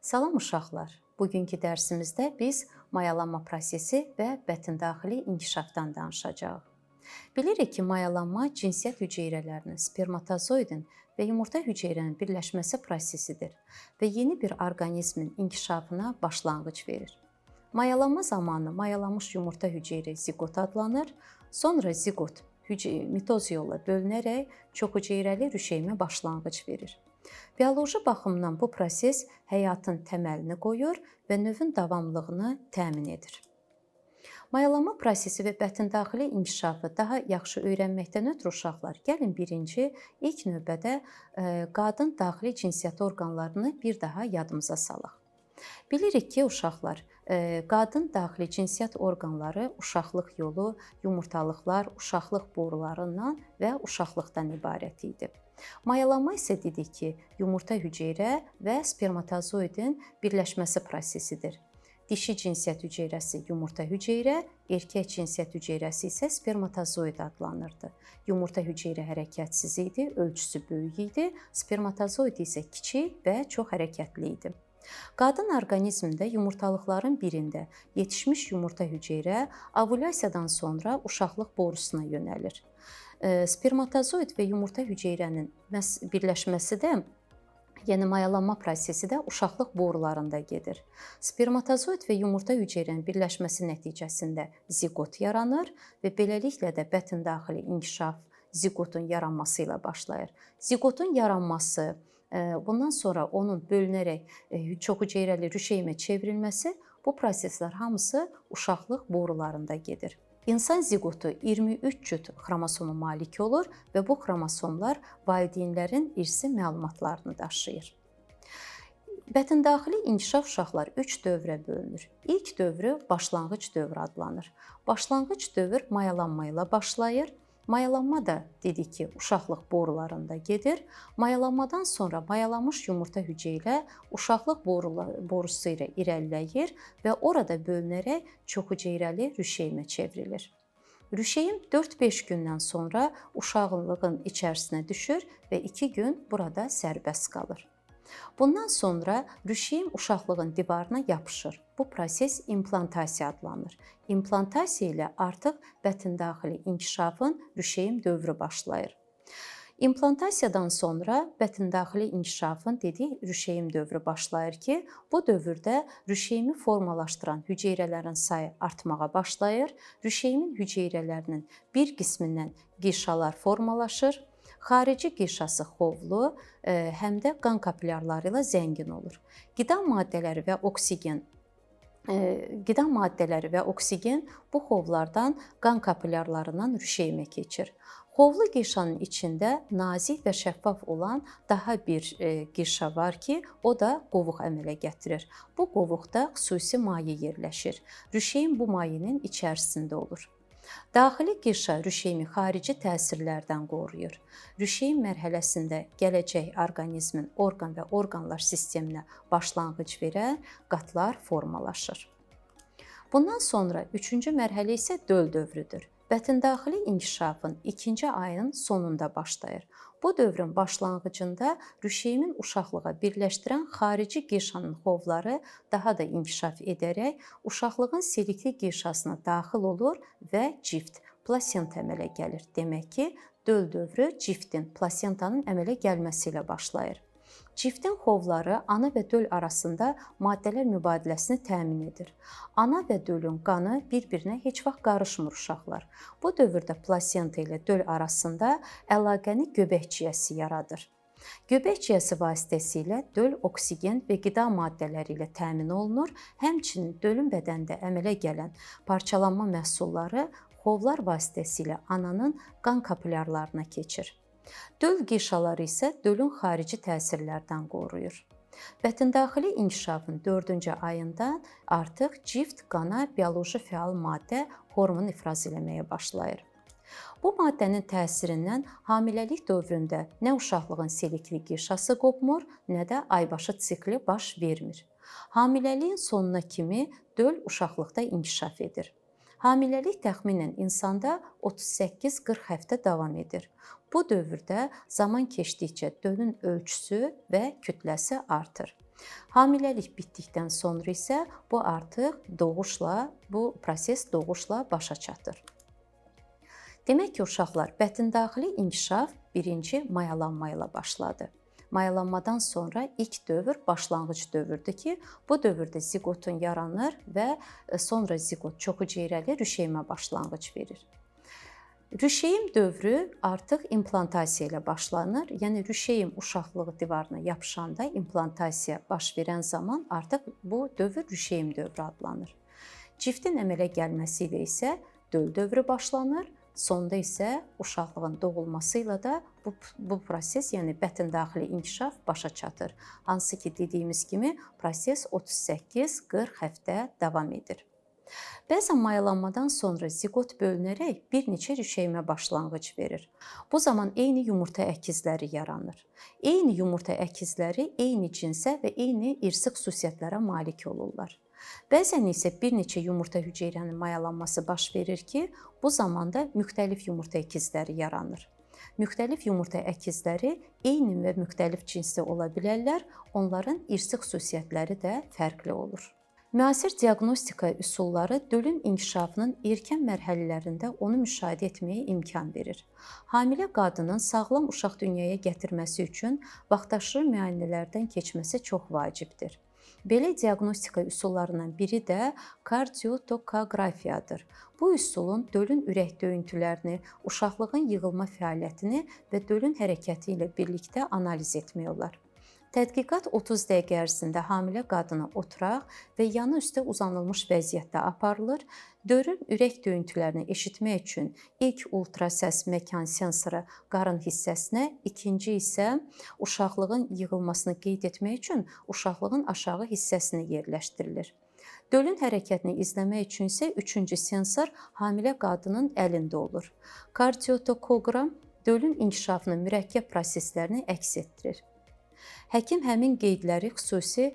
Salam uşaqlar. Bugünkü dərsimizdə biz mayalanma prosesi və bətndaxili inkişafdan danışacağıq. Bilirik ki, mayalanma cinsiyyət hüceyrələrinin, spermatozoidin və yumurta hüceyrənin birləşməsi prosesidir və yeni bir orqanizmin inkişafına başlanğıc verir. Mayalanma zamanı mayalanmış yumurta hüceyrə ziqot adlanır, sonra ziqot mitoz yolla bölünərək çoxhüceyrəli rüşeymə başlanğıc verir. Bioloji baxımdan bu proses həyatın təməlini qoyur və növün davamlılığını təmin edir. Mayalanma prosesi və bətndaxili inkişafı daha yaxşı öyrənməkdən ötürü uşaqlar, gəlin ilk növbədə qadın daxili cinsiyyət orqanlarını bir daha yadımıza salaq. Bilirik ki, uşaqlar, qadın daxili cinsiyyət orqanları uşaqlıq yolu, yumurtalıqlar, uşaqlıq borularından və uşaqlıqdan ibarət idi. Mayalanma isə dedik ki, yumurta hüceyrə və spermatozoidin birləşməsi prosesidir. Dişi cinsiyyət hüceyrəsi yumurta hüceyrə, erkək cinsiyyət hüceyrəsi isə spermatozoid adlanırdı. Yumurta hüceyrə hərəkətsiz idi, ölçüsü böyük idi, spermatozoid isə kiçik və çox hərəkətli idi. Qadın orqanizmində yumurtalıqların birində yetişmiş yumurta hüceyrə ovulyasiyadan sonra uşaqlıq borusuna yönəlir. Spermatozoid və yumurta hüceyrənin birləşməsi də, yəni mayalanma prosesi də uşaqlıq borularında gedir. Spermatozoid və yumurta hüceyrənin birləşməsi nəticəsində ziqot yaranır və beləliklə də bətndaxili inkişaf ziqotun yaranması ilə başlayır. Ziqotun yaranması, bundan sonra onun bölünərək çoxhüceyrəli rüşeymə çevrilməsi, bu proseslər hamısı uşaqlıq borularında gedir. İnsan ziqotu 23 cüt xromosoma malik olur və bu xromosomlar valideynlərin irsi məlumatlarını daşıyır. Bətndaxili inkişaf uşaqlar 3 dövrə bölünür. İlk dövrü başlanğıc dövrü adlanır. Başlanğıc dövr mayalanma ilə başlayır. Mayalanma da dedik ki, uşaqlıq borularında gedir. Mayalanmadan sonra mayalanmış yumurta hüceyrə uşaqlıq borusu ilə irəliləyir və orada bölünərək çoxhüceyrəli rüşeymə çevrilir. Rüşeym 4-5 gündən sonra uşaqlığın içərisinə düşür və 2 gün burada sərbəst qalır. Bundan sonra rüşeym uşaqlığın divarına yapışır. Bu proses implantasiya adlanır. İmplantasiya ilə artıq bətndaxili inkişafın rüşeym dövrü başlayır. İmplantasiyadan sonra bətndaxili inkişafın rüşeym dövrü başlayır ki, bu dövrdə rüşeymi formalaşdıran hüceyrələrin sayı artmağa başlayır. Rüşeymin hüceyrələrinin bir qismindən qişalar formalaşır. Xarici qişası xovlu, həm də qan kapillyarları ilə zəngin olur. Qida maddələri və oksigen bu xovlardan qan kapillyarlarından rüşeymə keçir. Xovlu qişanın içində nazik və şəffaf olan daha bir qişa var ki, o da qovuq əmələ gətirir. Bu qovuqda xüsusi maye yerləşir. Rüşeym bu mayenin içərisində olur. Daxili qişa rüşeymi xarici təsirlərdən qoruyur. Rüşeym mərhələsində gələcək orqanizmin orqan və orqanlar sisteminə başlanğıc verən qatlar formalaşır. Bundan sonra 3-cü mərhələ isə döl dövrüdür. Bətndaxili inkişafın 2-ci ayının sonunda başlayır. Bu dövrün başlanğıcında rüşeymin uşaqlığa birləşdirən xarici qişanın xovları daha da inkişaf edərək uşaqlığın silikli qişasına daxil olur və cift, plasenta əmələ gəlir. Demək ki, döl dövrü ciftin, plasentanın əmələ gəlməsi ilə başlayır. Ciftin xovları ana və döl arasında maddələr mübadiləsini təmin edir. Ana və dölün qanı bir-birinə heç vaxt qarışmır uşaqlar. Bu dövrdə plasenta ilə döl arasında əlaqəni göbək ciyəsi yaradır. Göbək ciyəsi vasitəsilə döl oksigen və qida maddələri ilə təmin olunur. Həmçinin dölün bədəndə əmələ gələn parçalanma məhsulları xovlar vasitəsilə ananın qan kapillyarlarına keçir. Döl qişaları isə dölün xarici təsirlərdən qoruyur. Bətndaxili inkişafın 4-cü ayında artıq cift qana bioloji fəal maddə hormon ifraz eləməyə başlayır. Bu maddənin təsirindən hamiləlik dövründə nə uşaqlığın silikli qişası qopmur, nə də aybaşı sikli baş vermir. Hamiləliyin sonuna kimi döl uşaqlıqda inkişaf edir. Hamiləlik təxminən insanda 38-40 həftə davam edir. Bu dövrdə zaman keçdikcə dölün ölçüsü və kütləsi artır. Hamiləlik bitdikdən sonra isə bu artıq bu proses doğuşla başa çatır. Demək ki, uşaqlar, bətndaxili inkişaf birinci mayalanma ilə başladı. Mayalanmadan sonra ilk dövr başlanğıc dövrdür ki, bu dövrdə ziqotun yaranır və sonra ziqot çoxhüceyrəli rüşeymə başlanğıc verir. Rüşeym dövrü artıq implantasiya ilə başlanır. Yəni rüşeym uşaqlıq divarına yapışanda implantasiya baş verən zaman artıq bu dövr rüşeym dövrü adlanır. Ciftin əmələ gəlməsi ilə isə döl dövrü başlanır. Sonda isə uşaqlığın doğulması ilə də bu proses, yəni bətndaxili inkişaf başa çatır. Hansı ki, dediyimiz kimi proses 38-40 həftə davam edir. Bəzən mayalanmadan sonra ziqot bölünərək bir neçə rüşeymə başlanğıc verir. Bu zaman eyni yumurta əkizləri yaranır. Eyni yumurta əkizləri eyni cinsə və eyni irsi xüsusiyyətlərə malik olurlar. Bəzən isə bir neçə yumurta hüceyrənin mayalanması baş verir ki, bu zamanda müxtəlif yumurta əkizləri yaranır. Müxtəlif yumurta əkizləri eyni və müxtəlif cinsdə ola bilərlər, onların irsi xüsusiyyətləri də fərqli olur. Müasir diaqnostika üsulları dölün inkişafının erkən mərhələlərində onu müşahidə etməyə imkan verir. Hamilə qadının sağlam uşaq dünyaya gətirməsi üçün vaxtaşırı müayinələrdən keçməsi çox vacibdir. Belə diaqnostika üsullarından biri də kardiotokoqrafiyadır. Bu üsulun dölün ürək döyüntülərini, uşaqlığın yığılma fəaliyyətini və dölün hərəkəti ilə birlikdə analiz etmək olar. Tədqiqat 30 dəqiqə ərzində hamilə qadına oturaq və yanı üstə uzanılmış vəziyyətdə aparılır. Dölün ürək döyüntülərini eşitmək üçün ilk ultrasəs məkan sensoru qarın hissəsinə, ikinci isə uşaqlığın yığılmasını qeyd etmək üçün uşaqlığın aşağı hissəsinə yerləşdirilir. Dölün hərəkətini izləmək üçün isə üçüncü sensor hamilə qadının əlində olur. Kardiotokoqram dölün inkişafının mürəkkəb proseslərini əks etdirir. Həkim həmin qeydləri xüsusi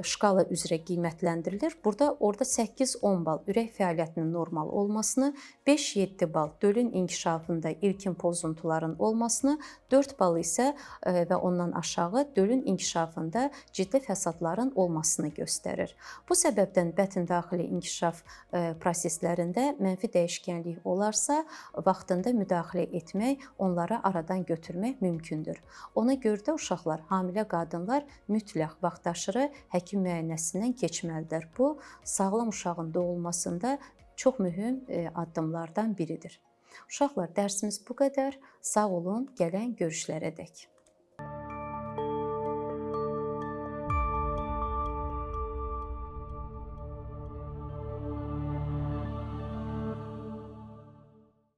şkala üzrə qiymətləndirilir. Orada 8-10 bal ürək fəaliyyətinin normal olmasını, 5-7 bal dölün inkişafında ilkin pozuntuların olmasını, 4 bal isə və ondan aşağı dölün inkişafında ciddi fəsadların olmasını göstərir. Bu səbəbdən bətndaxili inkişaf proseslərində mənfi dəyişkənlik olarsa, vaxtında müdaxilə etmək, onları aradan götürmək mümkündür. Ona görə də uşaqlar, hamilə qadınlar mütləq vaxtaşırı həkim müayinəsindən keçməlidir. Bu, sağlam uşağın doğulmasında çox mühüm addımlardan biridir. Uşaqlar, dərsimiz bu qədər. Sağ olun, gələn görüşlərədək.